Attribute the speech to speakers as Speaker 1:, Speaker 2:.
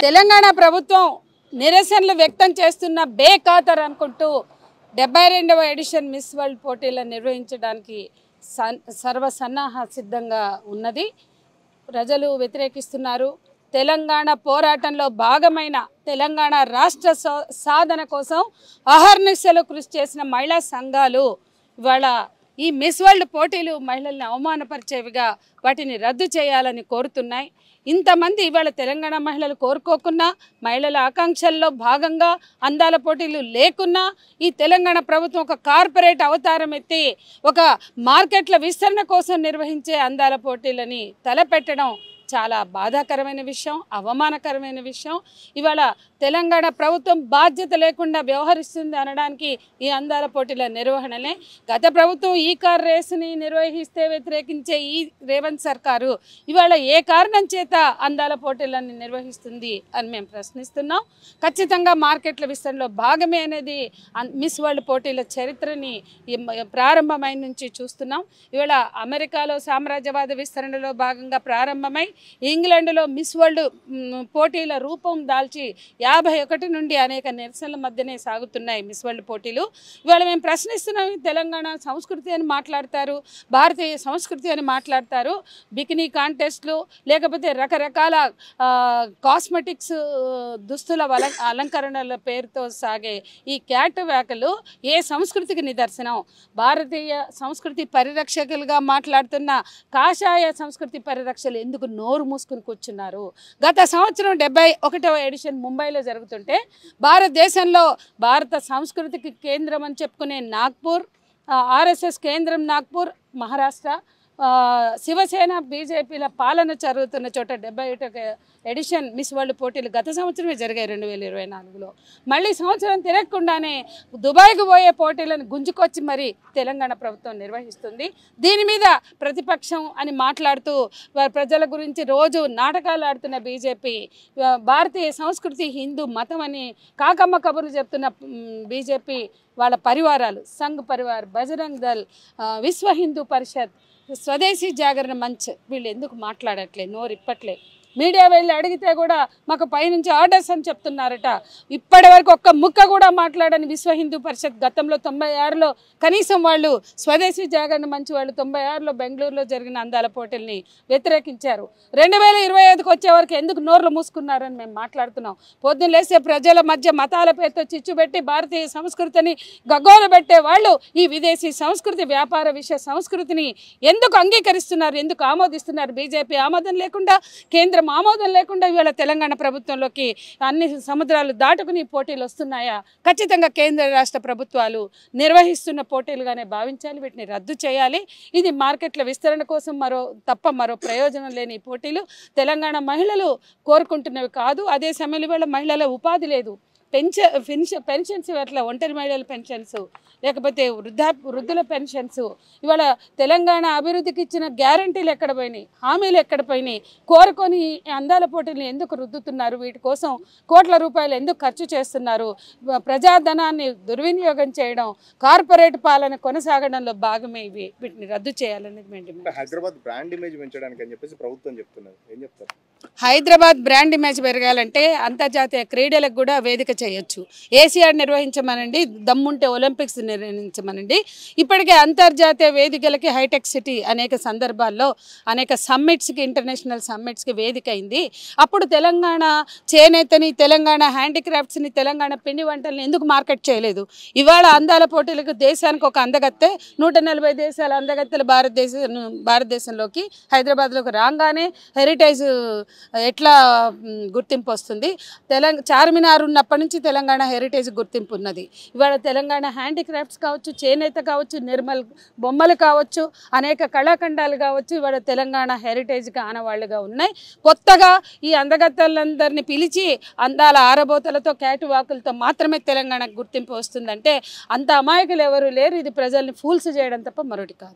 Speaker 1: తెలంగాణ ప్రభుత్వం నిరసనలు వ్యక్తం చేస్తున్న బేఖాతర్ అనుకుంటూ 72వ ఎడిషన్ మిస్ వరల్డ్ పోటీలను నిర్వహించడానికి సర్వసన్నాహ సిద్ధంగా ఉన్నది. ప్రజలు వ్యతిరేకిస్తున్నారు. తెలంగాణ పోరాటంలో భాగమైన తెలంగాణ రాష్ట్ర సాధన కోసం అహర్నిశలు కృషి చేసిన మహిళా సంఘాలు ఇవాళ ఈ మిస్ వరల్డ్ పోటీలు మహిళల్ని అవమానపరిచేవిగా వాటిని రద్దు చేయాలని కోరుతున్నాయి. ఇంతమంది ఇవాళ తెలంగాణ మహిళలు కోరుకోకున్నా, మహిళల ఆకాంక్షల్లో భాగంగా అందాల పోటీలు లేకున్నా ఈ తెలంగాణ ప్రభుత్వం ఒక కార్పొరేట్ అవతారం ఎత్తి ఒక మార్కెట్ల విస్తరణ కోసం నిర్వహించే అందాల పోటీలని తలపెట్టడం చాలా బాధాకరమైన విషయం, అవమానకరమైన విషయం. ఇవాళ తెలంగాణ ప్రభుత్వం బాధ్యత లేకుండా వ్యవహరిస్తుంది అనడానికి ఈ అందాల పోటీల నిర్వహణనే. గత ప్రభుత్వం ఈ కార్ రేసుని నిర్వహిస్తే వ్యతిరేకించే ఈ రేవంత్ సర్కారు ఇవాళ ఏ కారణం చేత అందాల పోటీలను నిర్వహిస్తుంది అని మేము ప్రశ్నిస్తున్నాం. ఖచ్చితంగా మార్కెట్ల విస్తరణలో భాగమే అనేది మిస్ వరల్డ్ పోటీల చరిత్రని ప్రారంభమైన నుంచి చూస్తున్నాం. ఇవాళ అమెరికాలో సామ్రాజ్యవాద విస్తరణలో భాగంగా ప్రారంభమై ఇంగ్లాండ్లో మిస్ వరల్డ్ పోటీల రూపం దాల్చి 51 నుండి అనేక నిరసనల మధ్యనే సాగుతున్నాయి మిస్ వరల్డ్ పోటీలు. ఇవాళ మేము ప్రశ్నిస్తున్నాం. తెలంగాణ సంస్కృతి అని మాట్లాడతారు, భారతీయ సంస్కృతి అని మాట్లాడతారు. బికినీ కాంటెస్ట్లు లేకపోతే రకరకాల కాస్మెటిక్స్ దుస్తుల అలంకరణల పేరుతో సాగే ఈ క్యాట్ వ్యాకలు ఏ సంస్కృతికి నిదర్శనం? భారతీయ సంస్కృతి పరిరక్షకులుగా మాట్లాడుతున్న కాషాయ సంస్కృతి పరిరక్షలు ఎందుకు నోరు మూసుకుని కూర్చున్నారు? గత సంవత్సరం 71వ ఎడిషన్ ముంబైలో జరుగుతుంటే భారతదేశంలో భారత సంస్కృతికి కేంద్రం అని చెప్పుకునే నాగ్పూర్, ఆర్ఎస్ఎస్ కేంద్రం నాగ్పూర్, మహారాష్ట్ర, శివసేన బీజేపీల పాలన జరుగుతున్న చోట 71వ ఎడిషన్ మిస్ వరల్డ్ పోటీలు గత సంవత్సరమే జరిగాయి 2024లో. మళ్ళీ సంవత్సరం తిరగకుండానే దుబాయ్కు పోయే పోటీలను గుంజుకొచ్చి మరి తెలంగాణ ప్రభుత్వం నిర్వహిస్తుంది. దీని మీద ప్రతిపక్షం అని మాట్లాడుతూ ప్రజల గురించి రోజు నాటకాలు ఆడుతున్న బీజేపీ, భారతీయ సంస్కృతి హిందూ మతం అని కాకమ్మ కబుర్లు చెప్తున్న బీజేపీ వాళ్ళ పరివారాలు సంఘ్ పరివార్, బజరంగ్ దళ్, విశ్వ హిందూ పరిషత్, స్వదేశీ జాగరణ మంచ్ వీళ్ళు ఎందుకు మాట్లాడట్లే, నోరిప్పట్లే? మీడియా వెళ్ళి అడిగితే కూడా మాకు పైనుంచి ఆర్డర్స్ అని చెప్తున్నారట. ఇప్పటి వరకు ఒక్క ముక్క కూడా మాట్లాడని విశ్వ హిందూ పరిషత్ గతంలో 96లో కనీసం వాళ్ళు స్వదేశీ జాగరణ మంచి వాళ్ళు 96లో బెంగళూరులో జరిగిన అందాల పోటీల్ని వ్యతిరేకించారు. 2025కి వచ్చే వరకు ఎందుకు నోర్లు మూసుకున్నారని మేము మాట్లాడుతున్నాం. పొద్దున్న లేసే ప్రజల మధ్య మతాల పేరుతో చిచ్చుపెట్టి భారతీయ సంస్కృతిని గగ్గోలు వాళ్ళు ఈ విదేశీ సంస్కృతి, వ్యాపార విషయ సంస్కృతిని ఎందుకు అంగీకరిస్తున్నారు, ఎందుకు ఆమోదిస్తున్నారు? బీజేపీ ఆమోదం లేకుండా, కేంద్ర ఆమోదం లేకుండా ఇవాళ తెలంగాణ ప్రభుత్వంలోకి అన్ని సముద్రాలు దాటుకుని పోటీలు వస్తున్నాయా? ఖచ్చితంగా కేంద్ర రాష్ట్ర ప్రభుత్వాలు నిర్వహిస్తున్న పోటీలుగానే భావించాలి. వీటిని రద్దు చేయాలి. ఇది మార్కెట్ల విస్తరణ కోసం మరో ప్రయోజనం లేని పోటీలు తెలంగాణ మహిళలు కోరుకుంటున్నవి కాదు. అదే సమయంలో ఇవాళ మహిళల ఉపాధి లేదు. పెన్షన్స్ అట్లా ఒంటరి మహిళల పెన్షన్స్, లేకపోతే వృద్ధుల పెన్షన్స్, ఇవాళ తెలంగాణ అభివృద్ధికి ఇచ్చిన గ్యారంటీలు ఎక్కడ పోయినాయి, హామీలు ఎక్కడ పోయినాయి? కోరుకొని అందాల పోటీలను ఎందుకు రుద్దుతున్నారు? వీటి కోసం కోట్ల రూపాయలు ఎందుకు ఖర్చు చేస్తున్నారు? ప్రజాధనాన్ని దుర్వినియోగం చేయడం, కార్పొరేట్ పాలన కొనసాగడంలో భాగమే ఇవి. వీటిని రద్దు చేయాలనేది మేము
Speaker 2: హైదరాబాద్ బ్రాండ్ ఇమేజ్ పెంచడానికి అని చెప్పేసి ప్రభుత్వం చెప్తున్నారు. ఏం చెప్తారు?
Speaker 1: హైదరాబాద్ బ్రాండ్ ఇమేజ్ పెరగాలంటే అంతర్జాతీయ క్రీడలకు కూడా వేదిక చేయొచ్చు. ఏసియాడ్ నిర్వహించమనండి, దమ్ముంటే ఒలింపిక్స్ నిర్వహించమనండి. ఇప్పటికే అంతర్జాతీయ వేదికలకి హైటెక్ సిటీ అనేక సందర్భాల్లో అనేక సమ్మిట్స్కి, ఇంటర్నేషనల్ సమ్మిట్స్కి వేదిక అయింది. అప్పుడు తెలంగాణ చేనేతని, తెలంగాణ హ్యాండీక్రాఫ్ట్స్ని, తెలంగాణ పిండి వంటల్ని ఎందుకు మార్కెట్ చేయలేదు? ఇవాళ అందాల పోటీలకు దేశానికి ఒక అందగత్తె, 140 దేశాల అందగత్తెలు భారతదేశంలోకి హైదరాబాద్లోకి రాగానే హెరిటేజ్ ఎట్లా గుర్తింపు వస్తుంది? చార్మినార్ ఉన్నప్పటి నుంచి తెలంగాణ హెరిటేజ్ గుర్తింపు ఉన్నది. ఇవాళ తెలంగాణ హ్యాండీక్రాఫ్ట్స్ కావచ్చు, చేనేత కావచ్చు, నిర్మల్ బొమ్మలు కావచ్చు, అనేక కళాఖండాలు కావచ్చు, ఇవాళ తెలంగాణ హెరిటేజ్కి ఆనవాళ్ళుగా ఉన్నాయి. కొత్తగా ఈ అందగత్తలందరినీ పిలిచి అందాల ఆరబోతలతో, క్యాట్ వాకులతో మాత్రమే తెలంగాణకు గుర్తింపు వస్తుందంటే అంత అమాయకులు ఎవరు లేరు. ఇది ప్రజల్ని ఫూల్స్ చేయడం తప్ప మరొకటి కాదు.